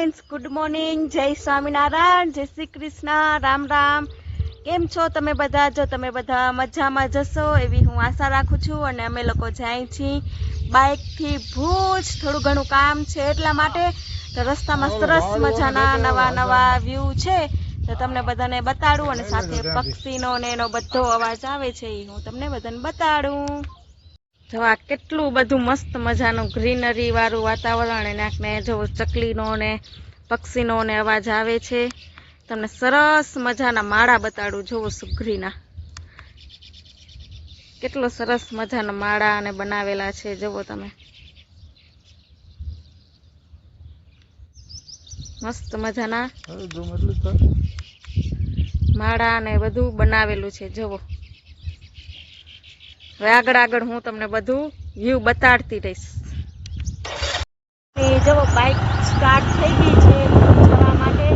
Friends, good morning, जय स्वामीनारायण, जय श्री कृष्ण, राम राम। केम छो तमे बधा? जो तमे बधा मजामां जशो एवी हूँ आशा राखું છું। અને અમે લોકો જાય છી બાઇક થી ભુજ, થોડું ઘણું કામ છે એટલા માટે। તો રસ્તામાં સરસ મજાના નવા નવા વ્યૂ છે, તો તમને બધાને બતાડું અને સાથે પક્ષીનો ને એનો બધો અવાજ આવે છે એ હું તમને બધાને બતાડું। જો આ કેટલું બધું મસ્ત મજાનું ગ્રીનરી વાળું વાતાવરણ, અને આખને જો ચકલીનો ને પક્ષીનો ને અવાજ આવે છે। તમને સરસ મજાના માળા બતાડું, જોવો સુગરીના કેટલો સરસ મજાના માળા અને બનાવેલા છે। જોવો તમે મસ્ત મજાના માળા ને બધું બનાવેલું છે। જોવો હવે આગળ આગળ હું તમને બધું વ્યૂ બતાડતી રહીશ। જો બાઇક સ્ટાર્ટ થઈ ગઈ છે જવા માટે।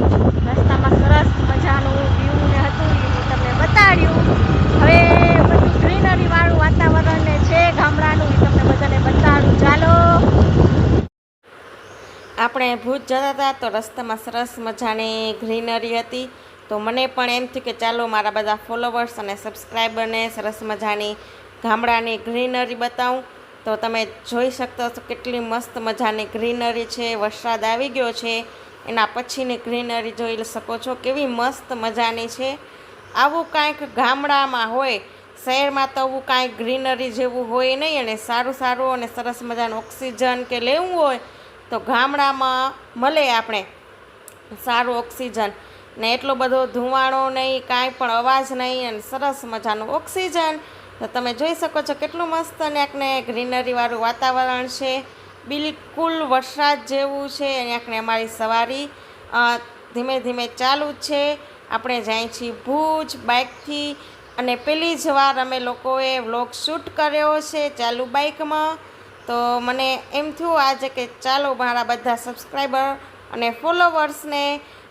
રસ્તામાં સરસ મજાનું વ્યૂ ને હતું એ હું તમને બતાડ્યું। હવે બધું ગ્રીનરી વાળું વાતાવરણ ને છે ગામડાનું, એ તમને બધાને બતાડું। ચાલો, આપણે ભુજ જતા હતા તો રસ્તામાં સરસ મજાની ગ્રીનરી હતી, તો મને પણ એમ થયું કે ચાલો મારા બધા ફોલોવર્સ અને સબસ્ક્રાઈબરને સરસ મજાની ગામડાની ગ્રીનરી બતાવું। તો તમે જોઈ શકતા છો કેટલી મસ્ત મજાની ગ્રીનરી છે। વરસાદ આવી ગયો છે એના પછીની ગ્રીનરી જોઈ શકો છો કેવી મસ્ત મજાની છે। આવું કાંઈક ગામડામાં હોય, શહેરમાં તો આવું કાંઈક ગ્રીનરી જેવું હોય નહીં, અને સારું સારું અને સરસ મજાનું ઓક્સિજન કે લેવું હોય તો ગામડામાં મળે આપણે સારું ઓક્સિજન ને, એટલો બધો ધુમાડો નહીં, કાંઈ પણ અવાજ નહીં, અને સરસ મજાનું ઓક્સિજન। તો તમે જોઈ શકો છો કેટલું મસ્ત અને આખને ગ્રીનરી વાળું વાતાવરણ છે, બિલકુલ વરસાદ જેવું છે। અને આખને અમારી સવારી ધીમે ધીમે ચાલુ જ છે। આપણે જાય છીએ ભુજ બાઇકથી, અને પહેલી જ વાર અમે લોકોએ વ્લોગ શૂટ કર્યો છે ચાલુ બાઇકમાં। તો મને એમ થયું આજે કે ચાલો મારા બધા સબસ્ક્રાઈબર અને ફોલોવર્સને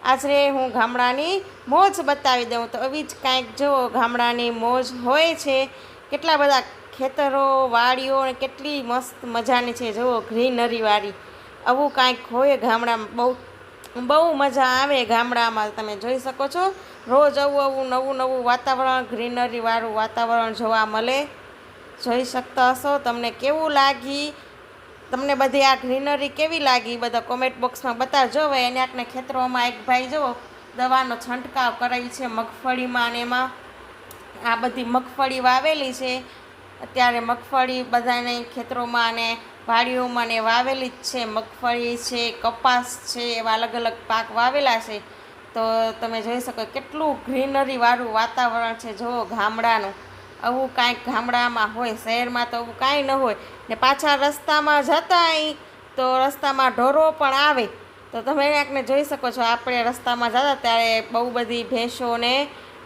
આજે હું ગામડાની મોજ બતાવી દઉં। તો એવી જ કાંઈક જો ગામડાની મોજ હોય છે, કેટલા બધા ખેતરો વાડીઓ અને કેટલી મસ્ત મજાની છે, જુઓ ગ્રીનરીવાળી। આવું કાંઈક હોય ગામડામાં, બહુ મજા આવે ગામડામાં। તમે જોઈ શકો છો રોજ આવું નવું નવું વાતાવરણ, ગ્રીનરીવાળું વાતાવરણ જોવા મળે। જોઈ શકતા હશો, તમને કેવું લાગી, તમને બધી આ ગ્રીનરી કેવી લાગી બધા કોમેન્ટ બોક્સમાં બતાવજો। હવે એને આપણે ખેતરોમાં એક ભાઈ જુઓ દવાનો છંટકાવ કરાવી છે મગફળીમાં, અને એમાં આ બધી મગફળી વાવેલી છે અત્યારે। મગફળી બધાને ખેતરોમાં અને વાડીઓમાં ને વાવેલી જ છે, મગફળી છે, કપાસ છે, એવા અલગ અલગ પાક વાવેલા છે। તો તમે જોઈ શકો કેટલું ગ્રીનરી વાળું વાતાવરણ છે જુઓ ગામડાનું। આવું કાંઈક ગામડામાં હોય, શહેરમાં તો આવું કાંઈ ન હોય। ને પાછા રસ્તામાં જતા તો રસ્તામાં ઢોરો પણ આવે, તો તમે એકને જોઈ શકો છો આપણે રસ્તામાં જતા ત્યારે બહુ બધી ભેંસોને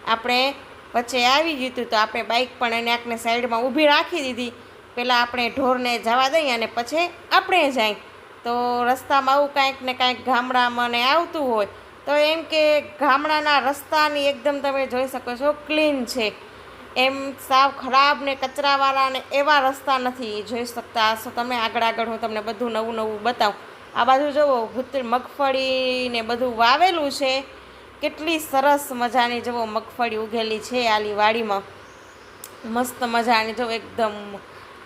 આપણે વચ્ચે આવી ગયું હતું, તો આપણે બાઇક પણ એને આંખને સાઈડમાં ઊભી રાખી દીધી, પહેલાં આપણે ઢોરને જવા દઈએ અને પછી આપણે જાય। તો રસ્તામાં આવું કાંઈક ને કાંઈક ગામડામાં ને આવતું હોય તો એમ કે ગામડાના રસ્તાની એકદમ તમે જોઈ શકો છો ક્લીન છે, એમ સાવ ખરાબ ને કચરાવાળા ને એવા રસ્તા નથી। જોઈ શકતા હશો તમે, આગળ આગળ હું તમને બધું નવું નવું બતાવું। આ બાજુ જુઓ મગફળી ને બધું વાવેલું છે, કેટલી સરસ મજાની જુઓ મગફળી ઉગેલી છે આલી વાડીમાં, મસ્ત મજાની જો એકદમ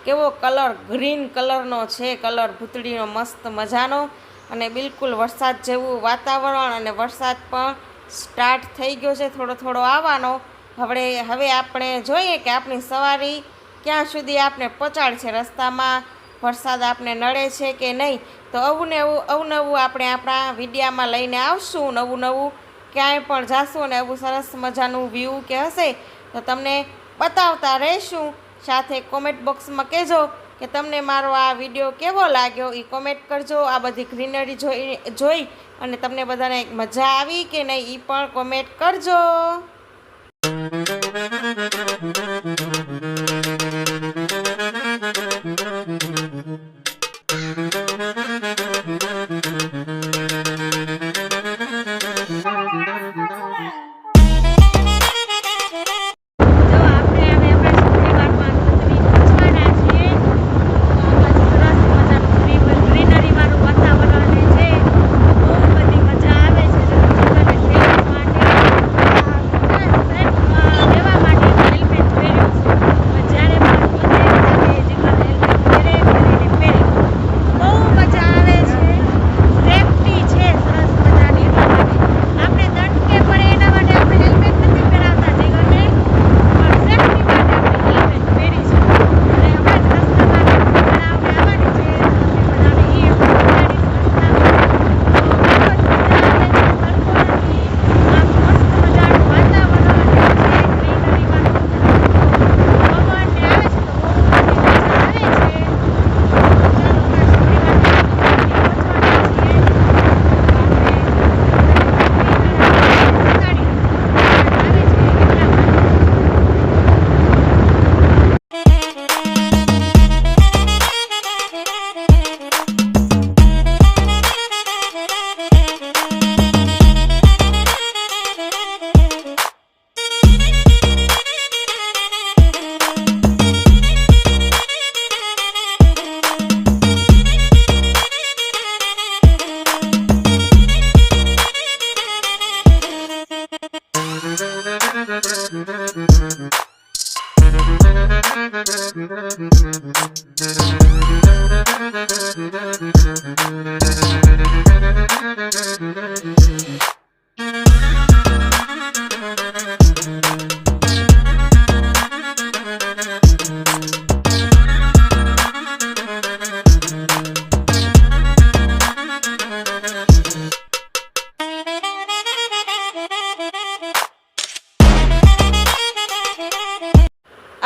કેવો કલર ગ્રીન કલરનો છે, કલર ભૂતળીનો મસ્ત મજાનો, અને બિલકુલ વરસાદ જેવું વાતાવરણ, અને વરસાદ પણ સ્ટાર્ટ થઈ ગયો છે થોડો થોડો આવવાનો। હવે આપણે જોઈએ કે આપણી સવારી ક્યાં સુધી આપણે પહોંચાડે છે, રસ્તામાં વરસાદ આપણે નડે છે કે નહીં। તો અવનવું આપણે આપણા વિડીયામાં લઈને આવશું, નવું નવું ક્યાંય પણ જાશું અને આવું સરસ મજાનું વ્યૂ કે હશે તો તમને બતાવતા રહીશું। સાથે કોમેન્ટ બોક્સમાં કહેજો કે તમને મારો આ વિડીયો કેવો લાગ્યો, એ કોમેન્ટ કરજો। આ બધી ગ્રીનરી જોઈ અને તમને બધાને મજા આવી કે નહીં એ પણ કોમેન્ટ કરજો।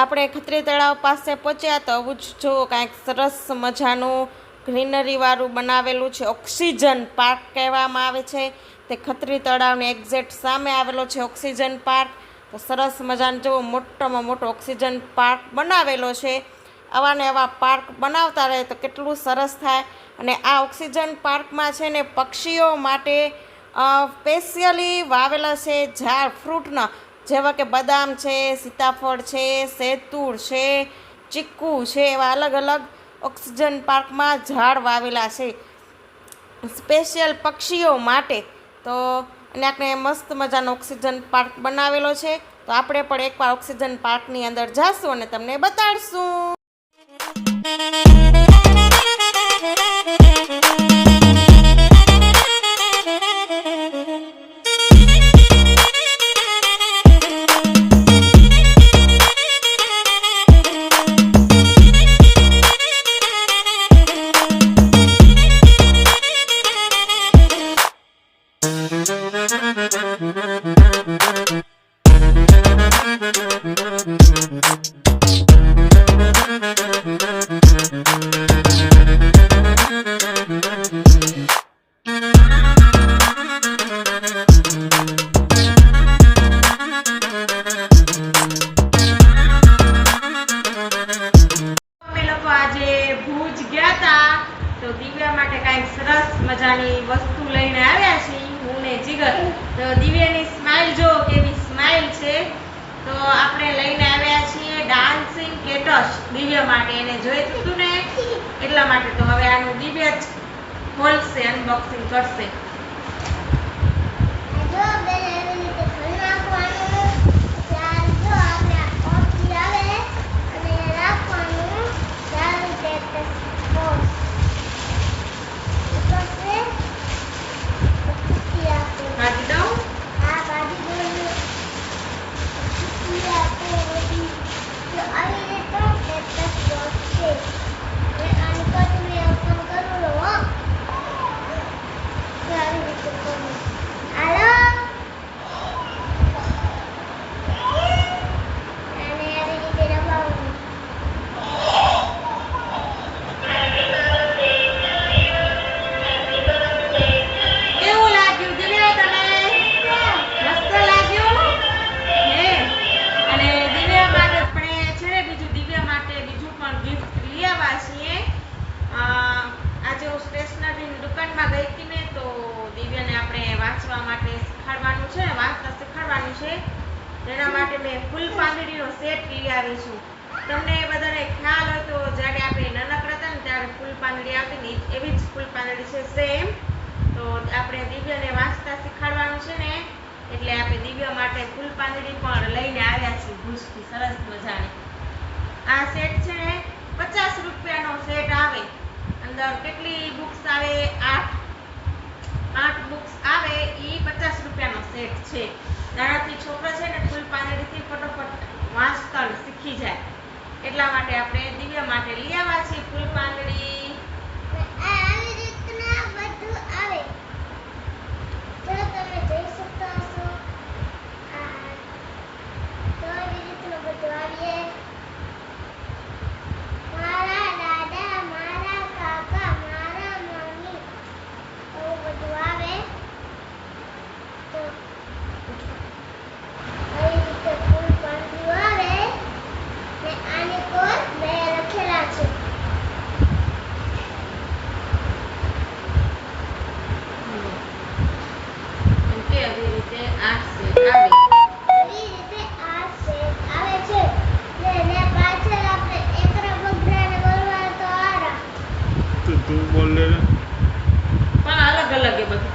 આપણે ખત્રી તળાવ પાસે પહોંચ્યા તો આવું જ જો કાંઈક સરસ મજાનું ગ્રીનરીવાળું બનાવેલું છે. ઓક્સિજન પાર્ક કહેવામાં આવે છે. તે ખત્રી તળાવની એક્ઝેક્ટ સામે આવેલો છે ઓક્સિજન પાર્ક. તો સરસ મજાનો જો મોટામાં મોટો ઓક્સિજન પાર્ક બનાવેલો છે. આવા ને આવા પાર્ક બનાવતા રહે તો કેટલું સરસ થાય. અને આ ઓક્સિજન પાર્કમાં છે ને પક્ષીઓ માટે સ્પેશિયલી વાવેલા છે ઝાડ ફ્રૂટના, જેવા કે બદામ છે, સીતાફળ છે, સેતુર છે, ચીકુ છે, એવા અલગ અલગ ઓક્સિજન પાર્કમાં ઝાડ વાવેલા છે સ્પેશિયલ પક્ષીઓ માટે. તો અને આપણે મસ્ત મજાનો ઓક્સિજન પાર્ક બનાવેલો છે. તો આપણે પણ એકવાર ઓક્સિજન પાર્કની અંદર જાશું અને તમને બતાડશું. તો દિવ્યા માટે કાંઈક સરસ મજાની વસ્તુ લઈને આવ્યા છીએ હું ને જીગર. તો દિવ્યાની સ્માઇલ જો કેવી સ્માઇલ છે. તો આપણે લઈને આવ્યા છીએ ડાન્સિંગ કેટસ દિવ્યા માટે. એને જોઈતું હતું ને એટલા માટે. તો હવે આનું દિવ્યા જ ખોલશે, અનબોક્સિંગ કરશે. એના માટે મેં ફૂલ પાંદડીનો સેટ લઈ આવી છું. તમને બધાને ખ્યાલ હોય તો જ્યારે આપણે નાનકડા હતા ને ત્યારે ફૂલ પાંદડી આવતી ને એવી જ ફૂલ પાંદડી છે સેમ. તો આપણે દિવ્યાને વાંચતા શીખવાડવાનું છે ને એટલે આપણે દિવ્યા માટે ફૂલ પાંદડી પણ લઈને આવ્યા છીએ ભૂજથી સરસ મજાની. આ સેટ છે ને 50 રૂપિયાનો સેટ આવે. અંદર કેટલી બુક્સ આવે? 8 બુક્સ આવે. એ 50 રૂપિયાનો સેટ છે. નાનાથી છોકરા છે ને ફૂલ પાંદડીથી ફટોફટ વાંચતા શીખી જાય એટલા માટે આપણે દિવ્યા માટે લઈ આવ્યા છીએ ફૂલ પાંદડી. આવી રીતના બધું આવે તો તમે જોઈ શકતા હશો. તો આવી રીતના બધું આવીએ. મારા દાદા, મારા કાકા, મારા મમ્મી એવું બધું આવે. તો તું બોલ લે પણ અલગ અલગ એ બધું